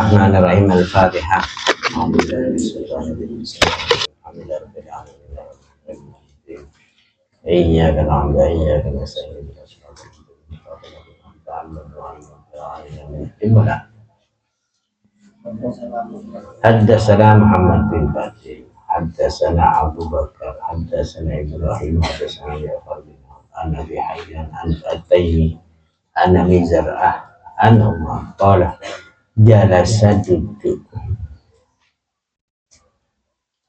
Bismillahirrahmanirrahim. Al-Fatihah. Iyyaka na'budu wa iyyaka nasta'in. Haddatsana Muhammad bin Batil, haddatsana Abu Bakar, haddatsana Ibrahim, haddatsana Ja'far bin Abi Hayyan Al-Taymi, An Abi Zar'ah, An Umar qala jalasa duduk.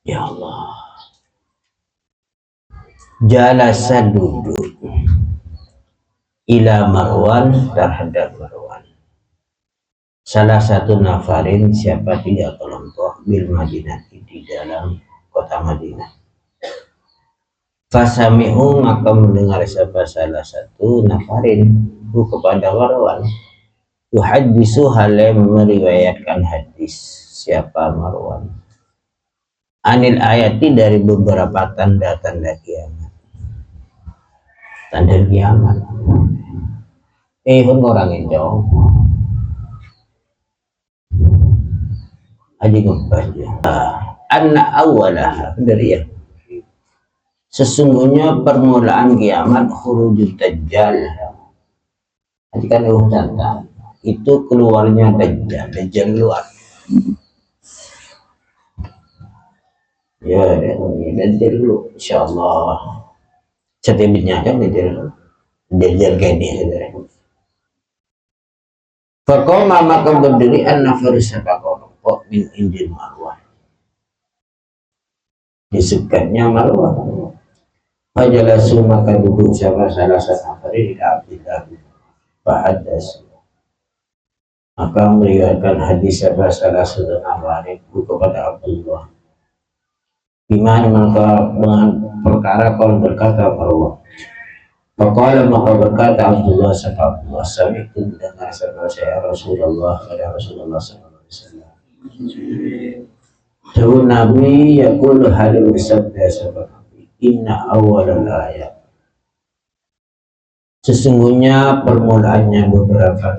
Ya Allah, jalasa duduk ila Marwan, terhadap Marwan, salah satu nafarin, siapa tiga kelompok, bil Madinah, di dalam kota Madinah. Fasami'u, maka mendengar siapa salah satu nafarin kepada Marwan, yuhaddisu, halem meriwayatkan hadis, siapa Marwan, anil ayati, dari beberapa tanda-tanda kiamat. Tanda kiamat pun orang itu aja ngebaca anak awalah, dari ya, sesungguhnya permulaan kiamat, khurujud dajjal, kan tanda itu keluarnya dajjal keluar. Ya, dajjal dulu insyaallah. Setibitnya kan dajjal kayak ini. Faqama, maka berdiri an-nafar, siapa kelompok, min injil Marwan, di sekatnya Marwan. Fajalasu, maka duduk siapa salah satu nafari di Abdillah, fahaddas, maka meriwayatkan hadis siapa salah satu nafari kepada Abdullah, gimana maka dengan perkara kalau berkata Marwan. Faqala, maka berkata Abdullah, siapa Abdullah, sami'tu, mendengar siapa saya Rasulullah, pada Rasulullah sallallahu alaihi wasallam, Tuh Nabi yaqul, hadir bersabda siapa Nabi, inna awalal ayat, sesungguhnya permulaannya beberapa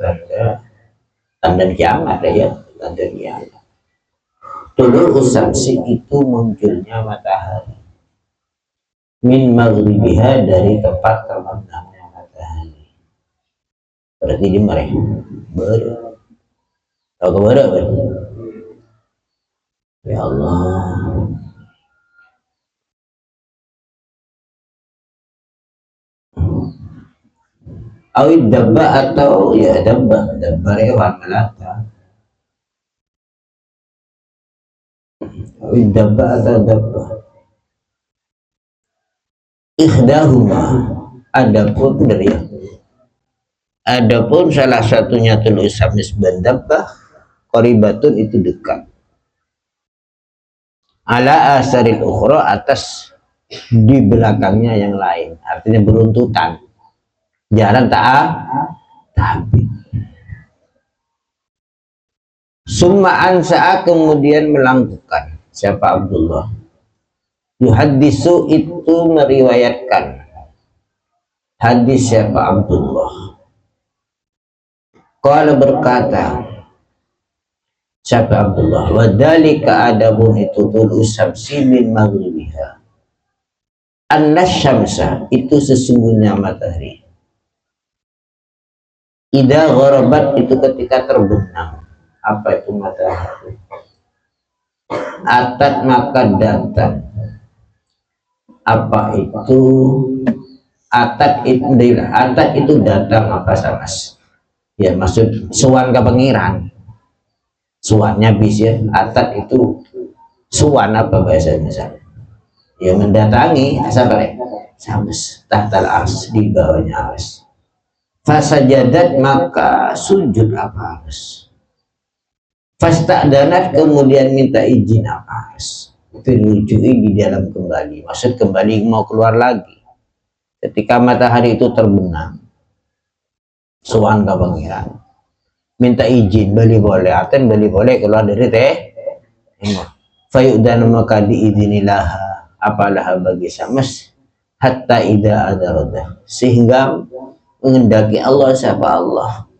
tanda kiamat, ya, tanda kiamat. Tulur usamsi, itu munculnya matahari, min maghribiha, dari tempat terbenamnya matahari. Berarti di mereka ber ya Allah. Awid dabba, atau ya dabba hewan melata. Awid dabba atau dabba. Ikhdahuma, adapun salah satunya tulis samis bandabbah, qoribatun, itu dekat, ala asaril ukhra, atas di belakangnya yang lain, artinya beruntutan, jalan tapi summa ansa'a, kemudian melakukan siapa Abdullah, yuhaddisu, itu meriwayatkan hadis siapa Abdullah, qala, berkata siapa Abdullah, wadhalika, adabun itu tul usabsi min maghribiha, annas syamsa, itu sesungguhnya matahari, idza gharabat, itu ketika terbenam. Apa itu matahari? Atat, maka datang. Apa itu atat? Atat itu datang, apa samas, ya, maksud suan ke pengiran, suannya bis, ya. Atat itu suan, apa bahasanya, ya, mendatangi, sabar, samas, tahtal ars, di bawahnya ars. Fasajadat, maka sujud apa ars. Fasta'danat, kemudian minta izin apa ars. Itu dirujui di dalam kembali, maksud kembali mau keluar lagi. Ketika matahari itu terbenam, suan ke pangeran, minta izin, beli boleh, aten beli boleh keluar dari fayu'dan, maka diizinilah apalah bagi samas, hatta ida adarodah, sehingga mengendaki Allah, siapa Allah,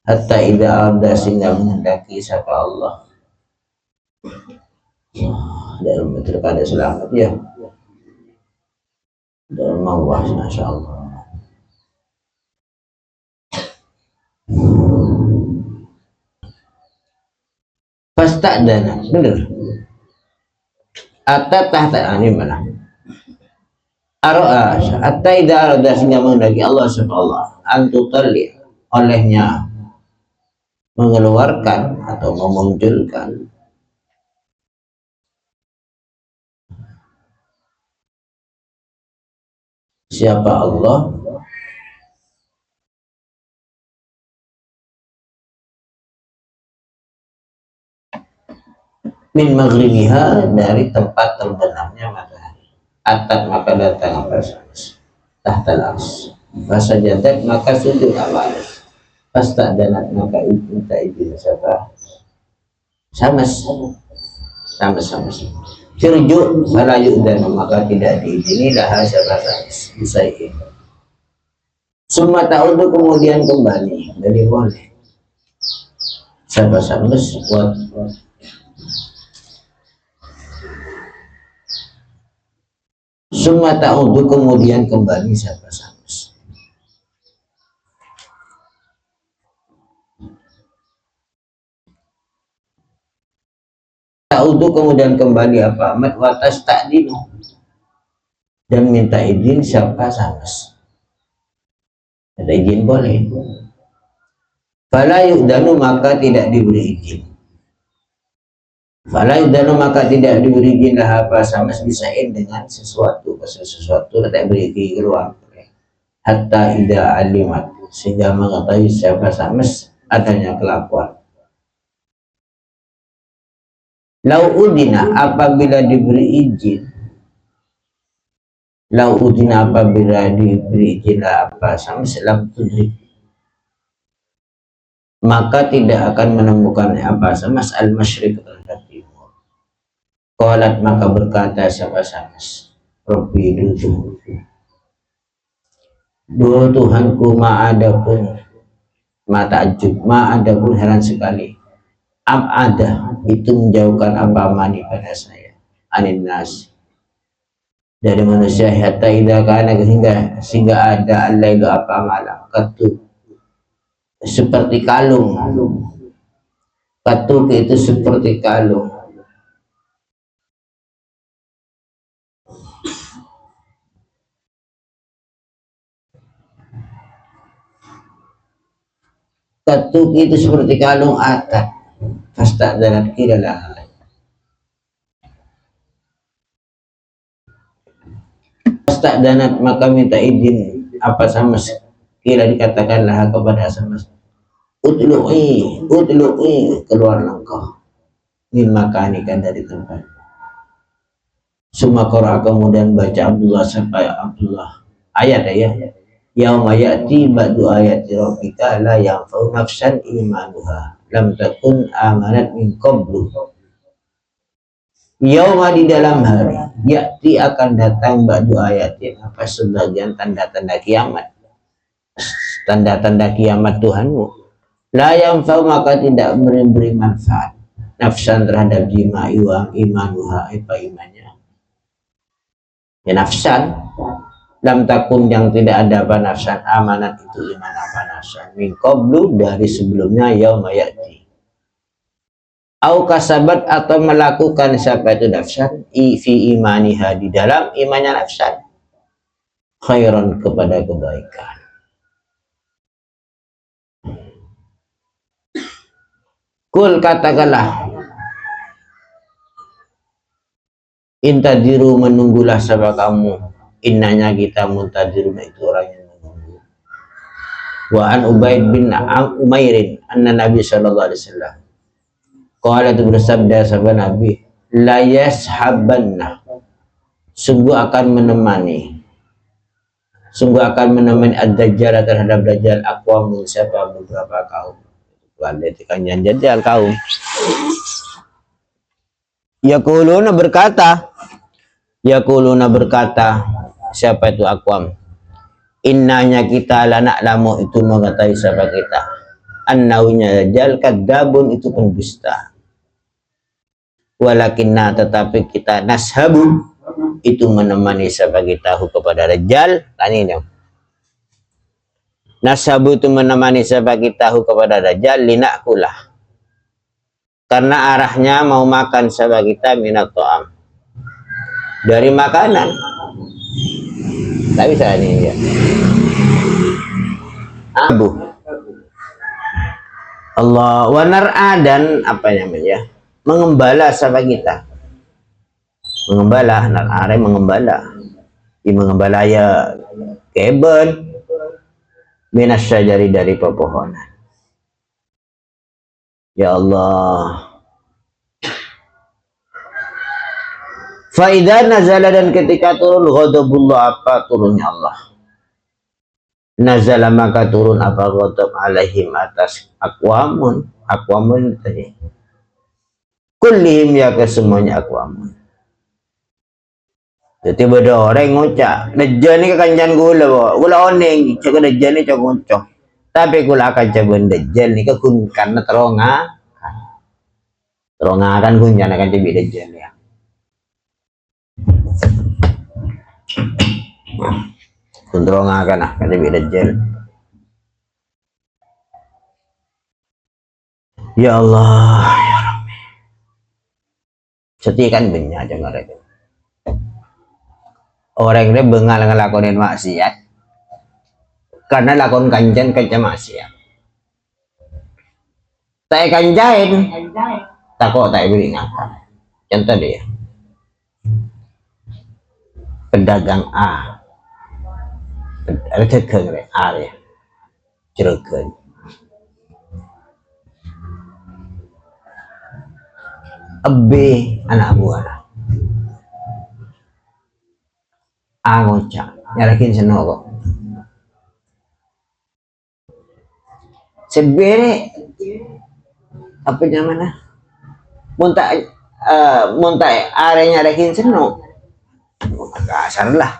hatta idza arda sehingga menghendaki sapa Allah. Dalam terkadang selamat ya dalam Allah, masya Allah. Fasta'dana, bener. Atta tahta ini mana? Aro'a, atta idza arada sehingga menghendaki Allah subhanahu antutalli olehnya mengeluarkan atau memunculkan siapa Allah min maghribiha dari tempat terbenamnya matahari. Atat maka datang apa tahtal ars. Bahasa jadat maka sujud apa pasta danat maka minta izin siapa sama Cirju falayu dan maka tidak diizini lah siapa bisa ini. Semua tahun kemudian kembali dari boleh siapa buat semua tahun kemudian kembali siapa ta'udu kemudian kembali apa amat watas ta'dinu dan minta izin siapa samas ada izin boleh fala yu'danu maka tidak diberi izin fala yu'danu maka tidak diberi izin lah apa samas bisain dengan sesuatu tidak beri izin keluar hatta ida alimat sehingga mengetahui siapa samas adanya kelakuan. Lau udina apabila diberi izin, lau udina apabila diberi izin apa sama selam tudrik, maka tidak akan menemukan apa sama al masyriq terhadap timur. Qalat maka berkata siapa samas Rabbi dua Tuhanku ma'adapun ta'ajjub ma'adapun heran sekali ada itu menjauhkan apa mani pada saya anin nas dari manusia hatta idza kana sehingga ada al-lailu apa malam katu seperti kalung katu itu seperti kalung katu itu seperti kalung atat pasta dan kiralah pasta danat maka minta izin apa sama kira dikatakanlah kepada sama utlu'i keluarlah engkau min makanikan dari tempat Sumakora kemudian baca Abdullah sampai Abdullah ayat ya yauma ya'ti ba'du ayati rabbika la yanfa'u nafsan imanuha lam takun amanat min qablu. Yauma di dalam hari yakti akan datang ba'du ayatin apa sebagian tanda-tanda kiamat, tanda-tanda kiamat Tuhanmu la yanfa'u maka tidak memberi manfaat nafsan terhadap jiwa imanuha apa imannya ya nafsan lam takun yang tidak ada apa nafsan amanat itu iman apa nafsan min qablu dari sebelumnya yauma ya'ti au kasabat atau melakukan siapa itu nafsan fi imaniha di dalam imannya nafsan khairan kepada kebaikan. Kul katakanlah intadiru menunggulah siapa kamu innanya kita muntadiruna itu orang yang menunggu. Wa an Ubaid bin Umairin anna Nabi sallallahu alaihi wasallam qala itu bersabda sahabat Nabi la yashabanna sungguh akan menemani ad-dajjal terhadap dajjal aqwam siapa beberapa kaum kanyan dajjal kaum yaquluna berkata siapa itu aqwam innanya kita lanak lamu itu mengetahui siapa kita annaunya dajjal kadzabun, itu pendusta. Walakinna, tetapi kita nashabu, itu menemani sebagai tahu kepada dajjal. Tanya, nashabu itu menemani sebagai tahu kepada dajjal, linakulah, karena arahnya mau makan sebagai kita minat to'am, dari makanan. Tapi saya ini ya Abu Allah wanar'a, dan apa namanya, mengembala sama kita, mengembala, nar'are mengembala, mengembala ya kebun, minasyajari, dari pepohonan. Ya Allah. Faidah nazala, dan ketika turun ghadabullah, apa turunnya Allah, nazala maka turun apa ghadab alaihim, atas aqwamun tadi, kullihim, ya kesemuanya aqwamun. Jadi beda orang ngucap dajjal ni kekancan gula oneng cak dajjal ni cak ngucap, tapi gula akan coba dajjal ni kun karena terongakan kun jangan akan jadi dajjal ya. Kontrol akan kan jadi dajjal. Ya Allah, ya Rabbi. Setikan banyak jangan ada. Orang ini bengal ngelakonin maksiat karena lakon kancan maksiat. Tak kanjain, takut tak beri ngakan. Contoh dia, pedagang A, ada cekeng A ya, cekeng. B anak buah. Ngocak nyarakin seno kok sebere apa namanya muntah are nyarakin seno kasar lah,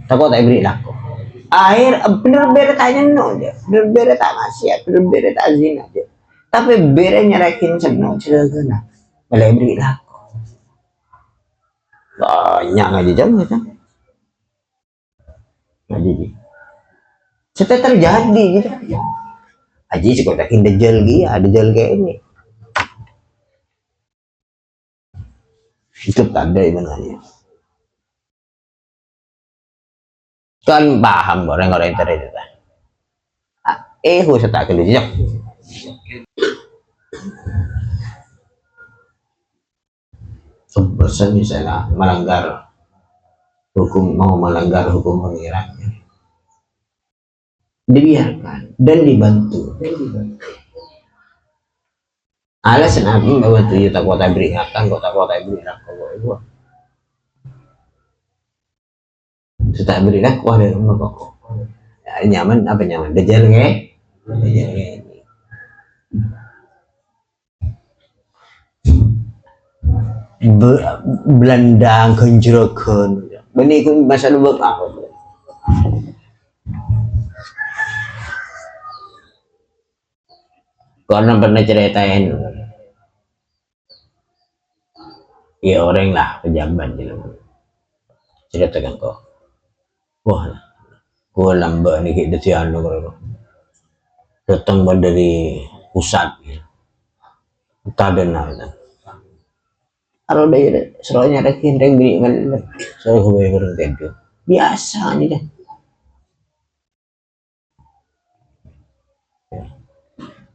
takut tak beri laku akhir bener bere tanya no aja, bener bere tak maksiat, bener bere tak zina aja, tapi bere nyarakin seno celana malah beri laku banyak aja jangan kan. Jadi setelah terjadi gitu aji sih kota dajjal dia dajjal kayak ini itu tanda imannya kan paham orang-orang internet itu khusus tak kelihatan seperti misalnya melanggar hukum, mau melanggar hukum pengirannya, dibiarkan dan dibantu. Alasan aku bahwa tujuh tak kuat beringatkan, kok tak kuat beringatkan kok itu. Sudah beringat kuah dari rumah kok. Ya, nyaman apa nyaman? Dajjal nge? Dajjal nge. Belandang kenjerakan. Bani ku masa lu apa? Karena pernah ceritain ya orang lah pejabat ceritakan kok wah gua lambat nih kayak detian lo kalau datang dari pusat tak ada nada kalau dia seronya ada kindeng beri malah saya kebayang orang tidur biasa aja deh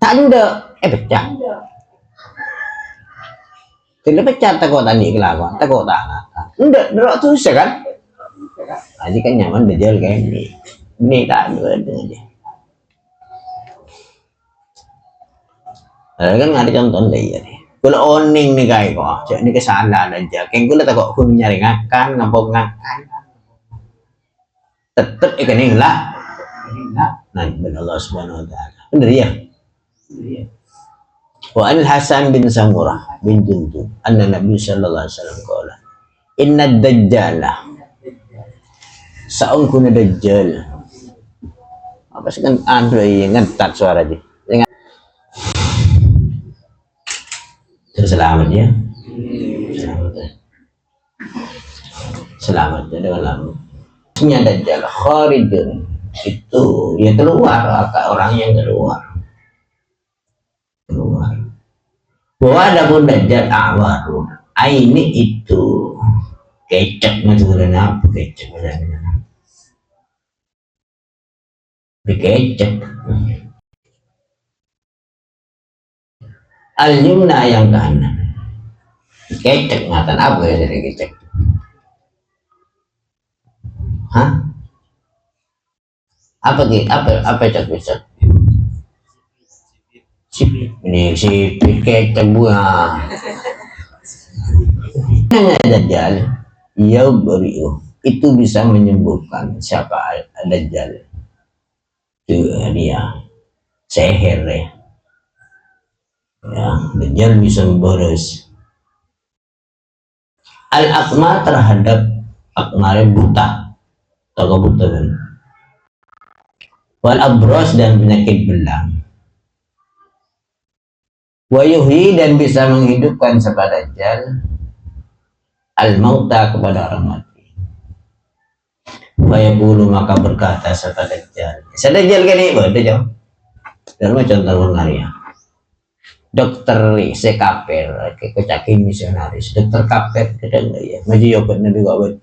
tak ada pecah tidak pecah takut tadi kelakuan takut tak enggak derok tuh kan aja kan nyaman dajjal kayak ini tak ada aja kan ada contoh deh ya kalau oning nih kayak kok jadi kesalahan aja kayak gue takut aku nyari ngakan ngampung ngakan tetep ikan ini lah nah benar Allah Subhanahu Wa Taala bener ya. Wa an Hasan bin Samurah bin Jundub anna Nabi sallallahu alaihi wasallam qala inna dajjala saungkuna dajjal apa sih kan anu yang ngetat suara aja selamat ya. Selamat ya dengan lama. Dajjal kharijun itu ya keluar, orang yang keluar. Bahwa ada pun Dajjal awarun. Ini itu kecek maksudnya apa kecek maksudnya? Dikecek. Al-yumna yang kanan. Kecek ngatan apa ya dari kecek? Hah? Apa cek bisa? Ini si kecek buah. Nanya Dajjal, ya beriu itu bisa menyembuhkan siapa Dajjal? Itu dia seher ya. Dajjal bisa memboros al-akma terhadap akmare buta atau kebutaan, wal abros dan penyakit belang, wa yuhyi dan bisa menghidupkan siapa Dajjal al-mauta kepada orang mati. Wa yaqulu maka berkata siapa Dajjal. Dajjal kan ini Dajjal. Dalam contoh ya. Dokter sekaper kecakin misionaris dokter kaper kadang ya maju yobat nabi gawat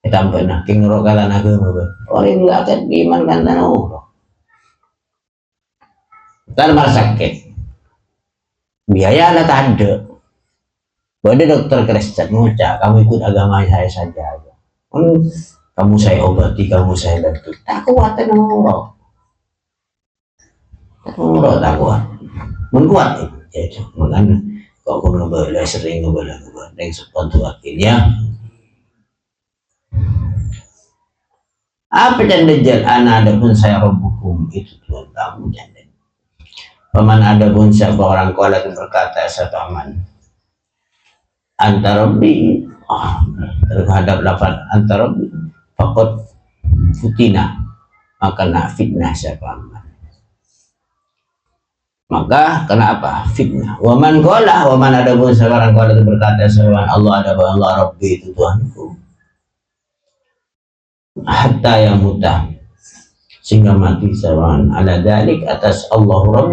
tambah nak king rokalan agama orang nggak akan diiman kan tanah sakit biaya lah tanda ada dokter Kristen ngucap kamu ikut agama saya saja kamu saya obati kamu saya bantu tak kuat nurut tak kuat menguat ya makanya kok aku ngebala sering ngebala yang sepontu akhirnya apa dan Dajjal ana ada pun saya rabbukum itu Tuhan kamu dan paman ada pun siapa orang kuala itu berkata satu aman antara rabbi terhadap lafaz antara rabbi fakot futina maka nak fitnah siapa aman maka kenapa fitnah waman ada pun seorang kuala itu berkata seorang Allah ada Allah Rabbi itu Tuhanku hatta yang muta sehingga mati seorang ala dalik atas Allah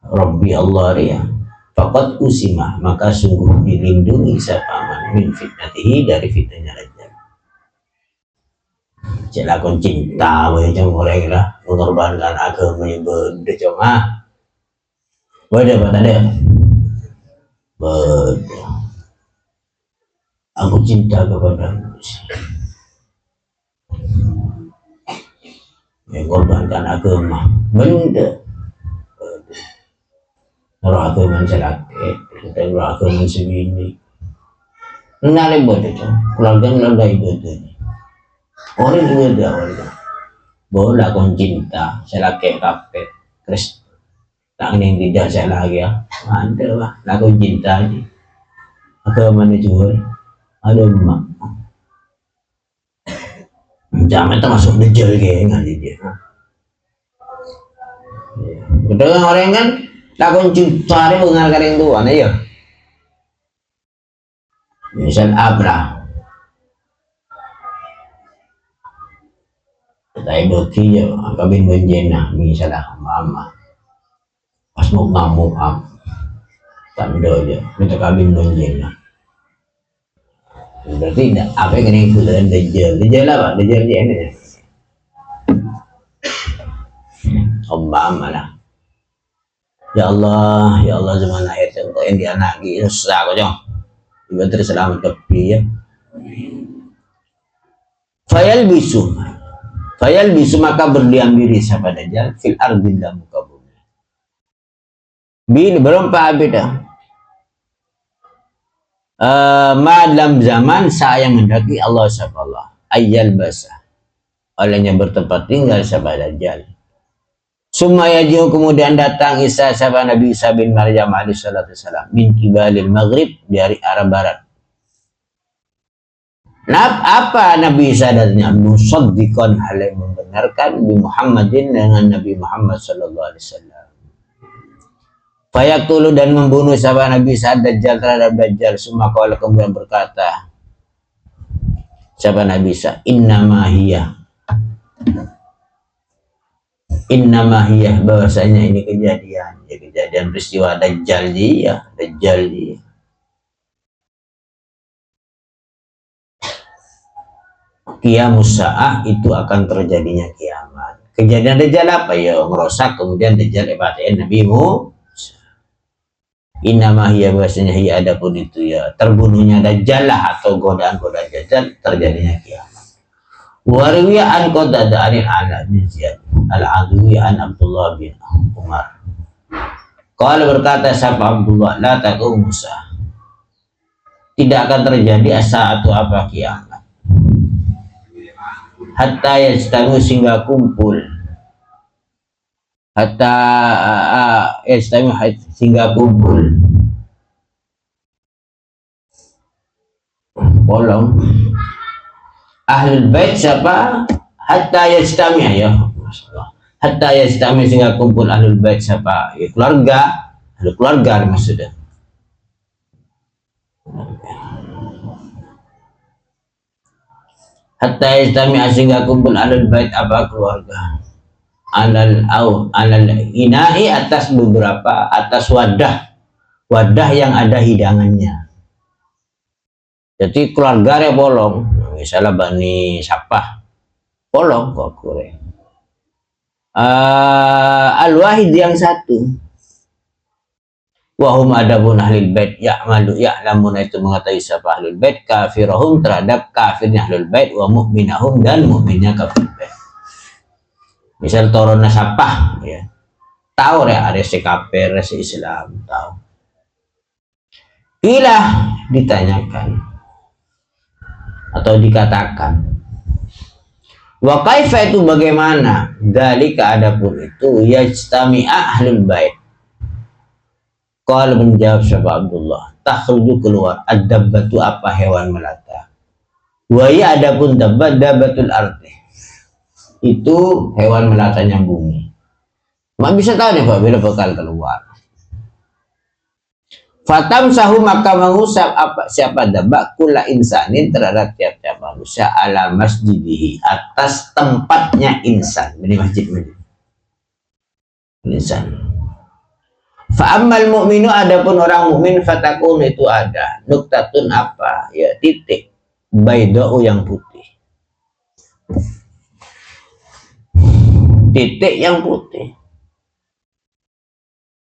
Rabbi Allah ya faqad usimah maka sungguh dilindungi siapa min fitnatihi dari fitnahnya Dajjal. Celakon cinta macam orang lah mengorbankan agama yang beda cuma beda apa tadi beda aku cinta kepada mengorbankan agama benda orang agama celakit dan orang agama segini menarik beda keluarga ibadah orang juga ada bola kon cinta saya laki kafe Kristen tak yang tidak saya lagi ya ada lah lagu cinta aja agama ini juga ada emak jangan termasuk Dajjal kayak nggak dia betul orang kan lagu cinta ini mengenalkan yang Tuhan ya misal Abraham saya bagi ya kabin menjena misalnya mama pas mau ngamuk tak ada aja minta kabin menjena berarti tidak apa yang ini ikutan Dajjal apa Dajjal ini Obama lah ya Allah zaman ayat yang dianaki susah kok jong juga terselamat tapi ya Fayal bisu maka berdiam diri siapa Dajjal fil ardi dalam muka bumi. Bin berapa beda? Dalam zaman saya mendaki Allah subhanahu ayal basah. Olehnya bertempat tinggal siapa Dajjal. Sumaya jauh kemudian datang Isa siapa Nabi Isa bin Maryam alaihi salatu wasalam min kibalil maghrib dari arah barat. Apa Nabi Isa datangnya musaddiqan hal yang membenarkan Nabi Muhammadin dengan Nabi Muhammad sallallahu alaihi wasallam Fayaktulu dan membunuh sahabat Nabi Isa Dajjal terhadap Dajjal. Summa qala kemudian berkata sahabat Nabi Isa, innama hiya bahwasanya ini kejadian peristiwa Dajjal dia. Qiyamus sa'ah itu akan terjadinya kiamat. Kejadian Dajjal apa ya? Merosak kemudian Dajjal ibatin Nabi Musa. Innama hiya bahwasanya hiya adapun itu ya terbunuhnya Dajjal lah atau godaan-godaan Dajjal terjadinya kiamat. Warwiya an Qatadah anil Ala bin Ziyad al-Adwi an Abdullah bin Umar. Qala berkata sapa Abdullah la taqum Musa. Tidak akan terjadi as-saatu apa kiamat. Hatta yajtanu sehingga kumpul. Hatta yajtanu sehingga kumpul. Bolong. Ahlul bait siapa? Hatta yajtami ya. Masyaallah. Hatta yajtami sehingga kumpul ahlul bait siapa? Ya, keluarga. Ahlul keluarga maksudnya. Hatta yajtami sehingga kumpul ahlul bait apa keluarga. Alal ina'i atas wadah yang ada hidangannya. Jadi keluarga ya bolong, misalnya Bani Sapah bolong kok kure. Al-wahid yang satu. Wahum adabun ahlul bait ya'lamun itu mengetahui siapa ahlul bait kafirahum terhadap kafirnya ahlul bait wa mu'minahum dan mukminnya kafir bait. Misal torona Sapah ya. Tahu ya ada si kafir, si Islam, tahu. Bila ditanyakan atau dikatakan wa kaifa itu bagaimana dalika adapun itu yajtami'a ahlul bait. Qala menjawab sahabat Abdullah, takhruju keluar ad-dabbatu apa hewan melata. Wa ya adapun dabbatul ardi. Itu hewan melatanya bumi. Mak bisa tahu nih Pak bila bakal keluar. Fatam sahu maka mengusap apa siapa dabak kula insanin terhadap tiap-tiap manusia ala masjidihi atas tempatnya insan. Ini masjid insan. Fa'ammal mu'minu adapun orang mukmin fatakun itu ada nuktatun apa ya titik baydau yang putih. Titik yang putih.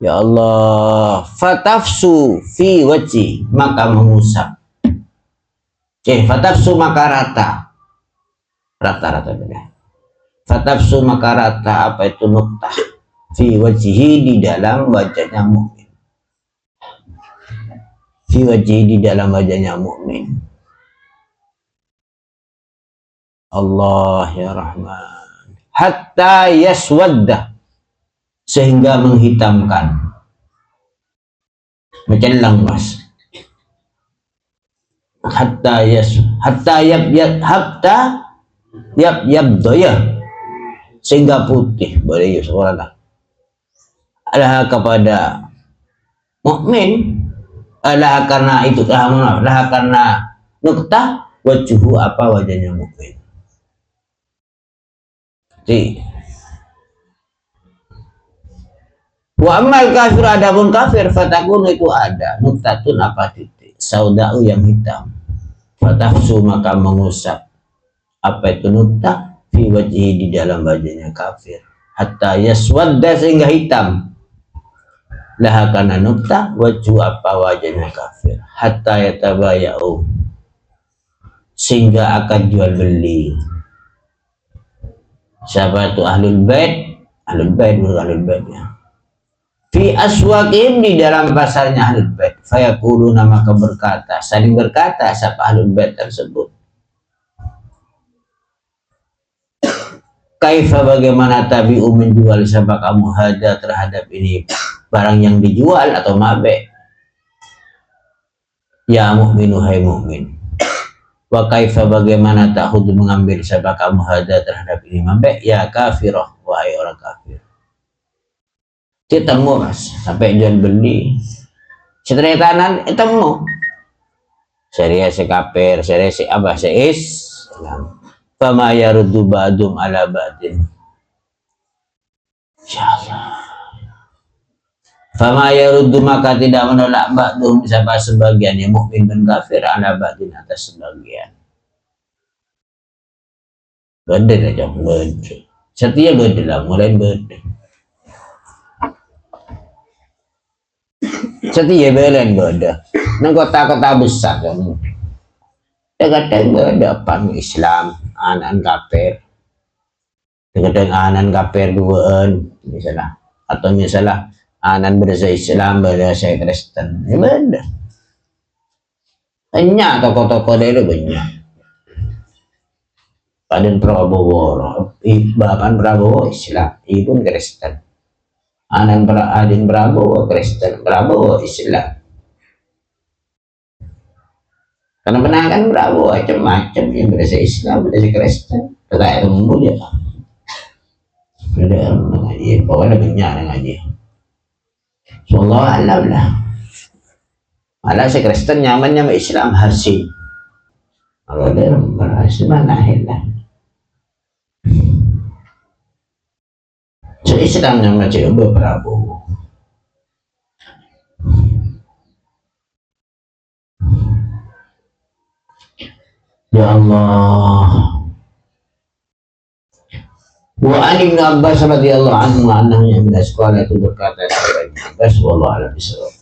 Ya Allah, fatafsu fi wajhi maka mengusap. Fatafsu maka rata benar. Fatafsu maka rata apa itu nuktah fi wajhi di dalam wajahnya mukmin. Fi wajhi di dalam wajahnya mukmin. Allah ya Rahman. Hatta yaswadda sehingga menghitamkan mencelang mas hatta yabdoya sehingga putih boleh ya seorang Allah kepada mukmin Allah karena itu Allah karena nuktah wajhu apa wajahnya mukmin. Jadi wa amal kafir adapun kafir fatakun itu ada nuktatun apa titik saudau yang hitam fatafsu maka mengusap apa itu nuktah fi wajhi di dalam wajahnya kafir hatta yaswadda sehingga hitam lah karena nuktah wajhu apa wajahnya kafir hatta yatabayau sehingga akan jual beli. Siapa itu ahlul bait ya. Fi aswaqihim di dalam pasarnya ahlul bait. Fayaquluna maka berkata, saling berkata siapa ahlul bait tersebut. Kaifa bagaimana tabi'u menjual siapa kamu hada terhadap ini barang yang dijual atau mabe. Ya mukminu hai mukmin. Wa kaifa bagaimana ta'khudhu mengambil siapa kamu hada terhadap ini mabe ya kafirah wahai orang kafir. Ketemu mas, sampai jual beli. Setelah tanan, ketemu. Saya si kafir, saya si abah, saya Islam. Fama yaruddu ba'dum ala ba'din. Insyaallah. Fama yaruddu maka tidak menolak ba'dum siapa sebagian yang mukmin dan kafir ala ba'din atas sebagian. Beda aja, beda. Setia beda lah, mulai beda. Setia belen beda. Nang kota-kota besar kamu. Kadang beda pan Islam, anan kafir. Kadang anan kafir duaan misalnya, atau misalnya anan berasa Islam berasa Kristen. Ya beda. Banyak tokoh-tokoh dari banyak. Padan Prabowo, bahkan Prabowo Islam, ibu Kristen. Adin Prabowo Kristen, Prabowo Islam. Karena penangan Prabowo macam-macam yang berasa Islam, berasa Kristen. Kayak ilmu dia. Beda mengaji, pokoknya banyak mengaji. Wallahu a'lam lah. Malah si Kristen nyamannya sama Islam hasil. Kalau dia berhasil mana lah. So Islam yang macam Prabowo. Ya Allah. Wa Ali bin Abbas radhiyallahu anhu annahu min sekolah itu berkata kepada Ibnu Abbas wallahu a'lam bishawab.